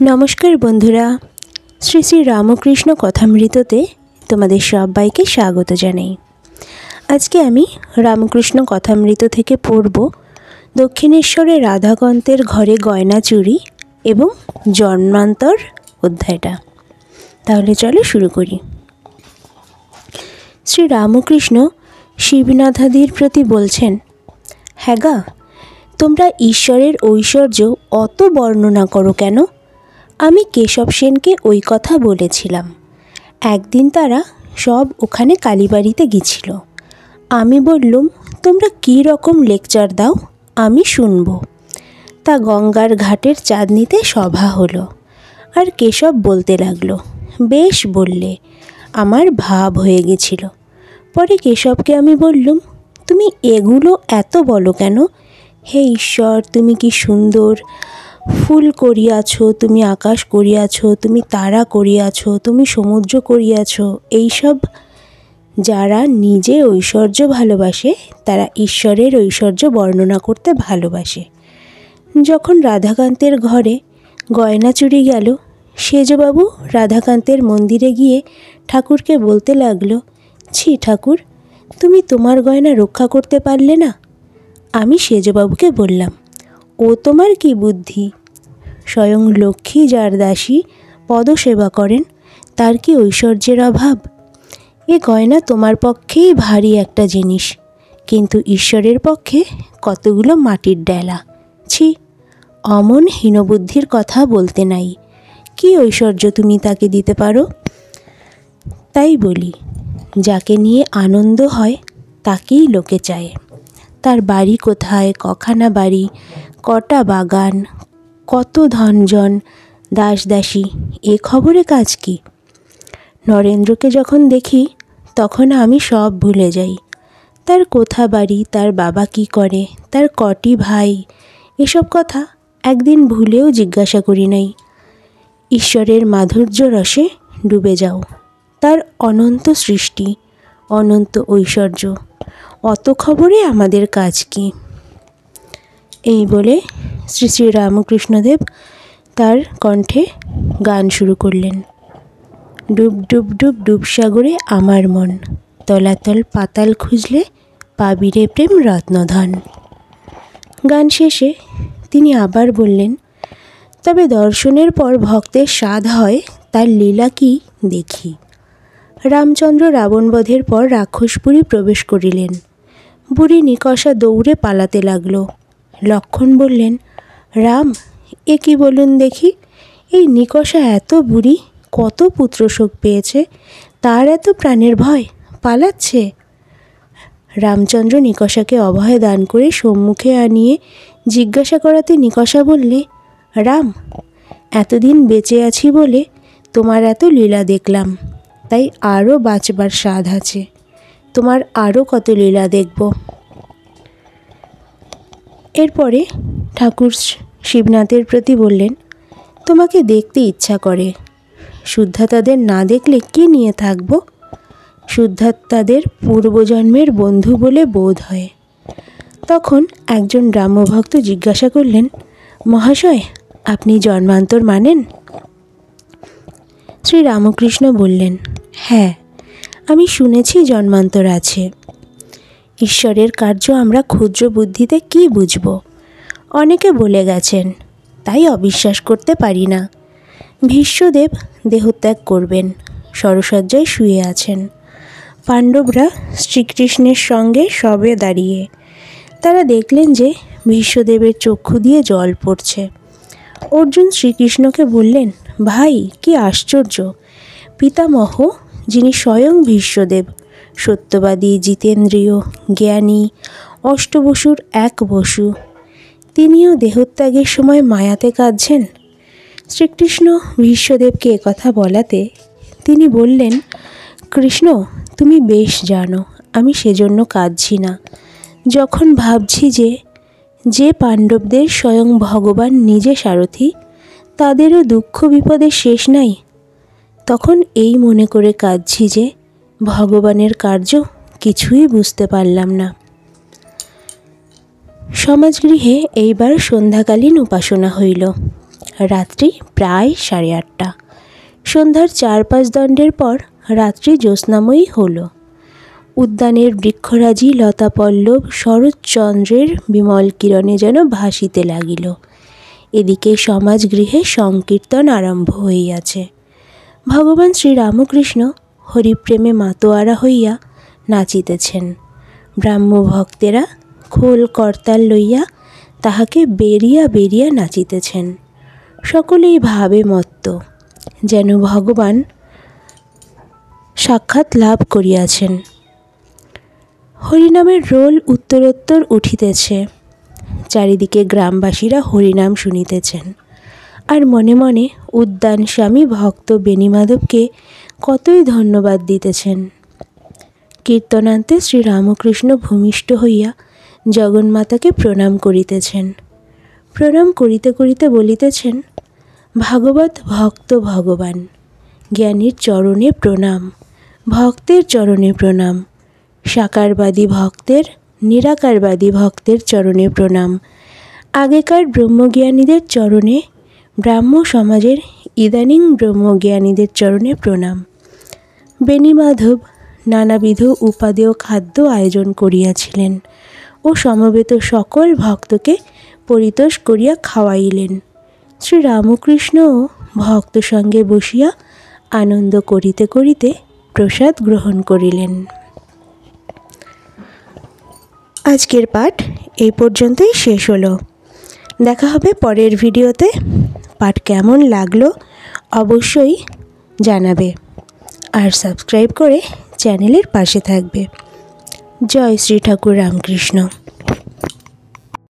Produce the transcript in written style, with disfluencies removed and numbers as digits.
নমস্কার বন্ধুরা, শ্রী শ্রী রামকৃষ্ণ কথামৃততে তোমাদের সবাইকে স্বাগত জানাই। আজকে আমি রামকৃষ্ণ কথামৃত থেকে পড়ব দক্ষিণেশ্বরে রাধাকান্তের ঘরে গয়না চুরি এবং জন্মান্তর অধ্যায়টা। তাহলে চলো শুরু করি। শ্রী রামকৃষ্ণ শিবনাথাদির প্রতি বলছেন, হ্যাঁ গা, তোমরা ঈশ্বরের ঐশ্বর্য অত বর্ণনা করো কেন? আমি কেশব সেনকে ওই কথা বলেছিলাম। একদিন তারা সব ওখানে কালীবাড়িতে গেছিল। আমি বললুম, তোমরা কী রকম লেকচার দাও, আমি শুনব। তা গঙ্গার ঘাটের চাঁদনিতে সভা হলো। আর কেশব বলতে লাগলো, বেশ বললে, আমার ভাব হয়ে গেছিল। পরে কেশবকে আমি বললুম, তুমি এগুলো এত বলো কেন? হে ঈশ্বর, তুমি কি সুন্দর ফুল করিয়াছ, তুমি আকাশ করিয়াছ, তুমি তারা করিয়াছ, তুমি সমুদ্র করিয়াছ। এইসব যারা নিজে ঐশ্বর্য ভালোবাসে তারা ঈশ্বরের ঐশ্বর্য বর্ণনা করতে ভালোবাসে। যখন রাধাকান্তের ঘরে গয়না চুরি গেল, সেজবাবু রাধাকান্তের মন্দিরে গিয়ে ঠাকুরকে বলতে লাগলো, ছি ঠাকুর, তুমি তোমার গয়না রক্ষা করতে পারলে না? আমি সেজবাবুকে বললাম, ও তোমার কি বুদ্ধি? স্বয়ং লক্ষ্মী যার দাসী পদসেবা করেন, তার কি ঐশ্বর্যের অভাব? এ গয়না তোমার পক্ষেই ভারী একটা জিনিস, কিন্তু ঈশ্বরের পক্ষে কতগুলো মাটির ডেলা। ছি, অমন হীনবুদ্ধির কথা বলতে নাই। কি ঐশ্বর্য তুমি তাকে দিতে পারো? তাই বলি, যাকে নিয়ে আনন্দ হয় তাকেই লোকে চায়। তার বাড়ি কোথায়, কখানা বাড়ি, কটা বাগান, কত ধনজন, দাস দাসী, এ খবরে কাজ কি? নরেন্দ্রকে যখন দেখি তখন আমি সব ভুলে যাই। তার কোথা বাড়ি, তার বাবা কি করে, তার কটি ভাই, এসব কথা একদিন ভুলেও জিজ্ঞাসা করি নাই। ঈশ্বরের মাধুর্য রসে ডুবে যাও। তার অনন্ত সৃষ্টি, অনন্ত ঐশ্বর্য, অত খবরে আমাদের কাজ কি? এই বলে শ্রী শ্রী রামকৃষ্ণদেব তার কণ্ঠে গান শুরু করলেন। ডুব ডুব ডুব ডুব সাগরে আমার মন, তলাতল পাতাল খুঁজলে পাবিরে প্রেম রত্নধন। গান শেষে তিনি আবার বললেন, তবে দর্শনের পর ভক্তের স্বাদ হয় তার লীলা কি দেখি। রামচন্দ্র রাবণবধের পর রাক্ষসপুরী প্রবেশ করিলেন। বুড়ি নিকষা দৌড়ে পালাতে লাগলো। লক্ষ্মণ বললেন, রাম, এ কি বলুন দেখি, এই নিকষা এত বুড়ি, কত পুত্রশোক পেয়েছে, তার এত প্রাণের ভয়, পালাচ্ছে। রামচন্দ্র নিকষাকে অভয় দান করে সম্মুখে আনিয়ে জিজ্ঞাসা করাতে নিকষা বললে, রাম, এতদিন বেঁচে আছি বলে তোমার এত লীলা দেখলাম, তাই আরও বাঁচবার স্বাদ আছে, তোমার আরও কত লীলা দেখব। এরপরে ঠাকুর শিবনাথের প্রতি বললেন, তোমাকে দেখতে ইচ্ছা করে, শুদ্ধাত্মাদের না দেখলে কি নিয়ে থাকব? শুদ্ধাত্মাদের পূর্বজন্মের বন্ধু বলে বোধ হয়। তখন একজন ব্রাহ্মভক্ত জিজ্ঞাসা করলেন, মহাশয়, আপনি জন্মান্তর মানেন? শ্রী রামকৃষ্ণ বললেন, হ্যাঁ, আমি শুনেছি জন্মান্তর আছে। ঈশ্বরের কার্য আমরা ক্ষুদ্র বুদ্ধিতে কি বুঝব? অনেকে বলে গেছেন, তাই অবিশ্বাস করতে পারি না। ভীষ্মদেব দেহত্যাগ করবেন, সরসজ্জায় শুয়ে আছেন। পাণ্ডবরা শ্রীকৃষ্ণের সঙ্গে সবে দাঁড়িয়ে। তারা দেখলেন যে ভীষ্মদেবের চক্ষু দিয়ে জল পড়ছে। অর্জুন শ্রীকৃষ্ণকে বললেন, ভাই, কি আশ্চর্য! পিতামহ, যিনি স্বয়ং ভীষ্মদেব, সত্যবাদী, জিতেন্দ্রীয়, জ্ঞানী, অষ্টবসুর এক বসু, তিনিও দেহত্যাগের সময় মায়াতে কাঁদছেন। শ্রীকৃষ্ণ ভীষ্মদেবকে একথা বলাতে তিনি বললেন, কৃষ্ণ, তুমি বেশ জানো আমি সেজন্য কাঁদছি না। যখন ভাবছি যে পাণ্ডবদের স্বয়ং ভগবান নিজে সারথি, তাদেরও দুঃখ বিপদের শেষ নাই, তখন এই মনে করে কাঁদছি যে ভগবানের কার্য কিছুই বুঝতে পারলাম না। সমাজগৃহে এইবার সন্ধ্যাকালীন উপাসনা হইল। রাত্রি প্রায় 8:30। সন্ধ্যার 4-5 দণ্ডের পর রাত্রি জ্যোৎস্নাময়ী হল। উদ্যানের বৃক্ষরাজি লতাপল্লব শরৎচন্দ্রের বিমল কিরণে যেন ভাসিতে লাগিল। এদিকে সমাজগৃহে সংকীর্তন আরম্ভ হইয়াছে। ভগবান শ্রীরামকৃষ্ণ হরিপ্রেমে মাতোয়ারা হইয়া নাচিতেছেন। ব্রাহ্মভক্তেরা খোল করতাল লইয়া তাহাকে বেরিয়া বেরিয়া নাচিতেছেন। সকলেই ভাবে মত্ত, যেন ভগবান সাক্ষাৎ লাভ করিয়াছেন। হরিনামের রোল উত্তরোত্তর উঠিতেছে। চারিদিকে গ্রামবাসীরা হরিনাম শুনিতেছেন আর মনে মনে উদ্যান স্বামী ভক্ত বেণীমাধবকে কতই ধন্যবাদ দিতেছেন। কীর্তনান্তে শ্রীরামকৃষ্ণ ভূমিষ্ঠ হইয়া জগন্মাতাকে প্রণাম করিতেছেন। প্রণাম করিতে করিতে বলিতেছেন, ভাগবত ভক্ত ভগবান, জ্ঞানীর চরণে প্রণাম, ভক্তের চরণে প্রণাম, সাকারবাদী ভক্তের নিরাকারবাদী ভক্তের চরণে প্রণাম, আগেকার ব্রহ্মজ্ঞানীদের চরণে, ব্রাহ্ম সমাজের ইদানিং ব্রহ্মজ্ঞানীদের চরণে প্রণাম। বেণীমাধব নানাবিধ উপাদেয় খাদ্য আয়োজন করিয়াছিলেন ও সমবেত সকল ভক্তকে পরিতোষ করিয়া খাওয়াইলেন। শ্রীরামকৃষ্ণও ভক্ত সঙ্গে বসিয়া আনন্দ করিতে করিতে প্রসাদ গ্রহণ করিলেন। আজকের পাঠ এই পর্যন্তই শেষ হলো। দেখা হবে পরের ভিডিওতে। পাঠ কেমন লাগলো অবশ্যই জানাবে আর সাবস্ক্রাইব করে চ্যানেলের পাশে থাকবে। জয় শ্রী ঠাকুর রামকৃষ্ণ।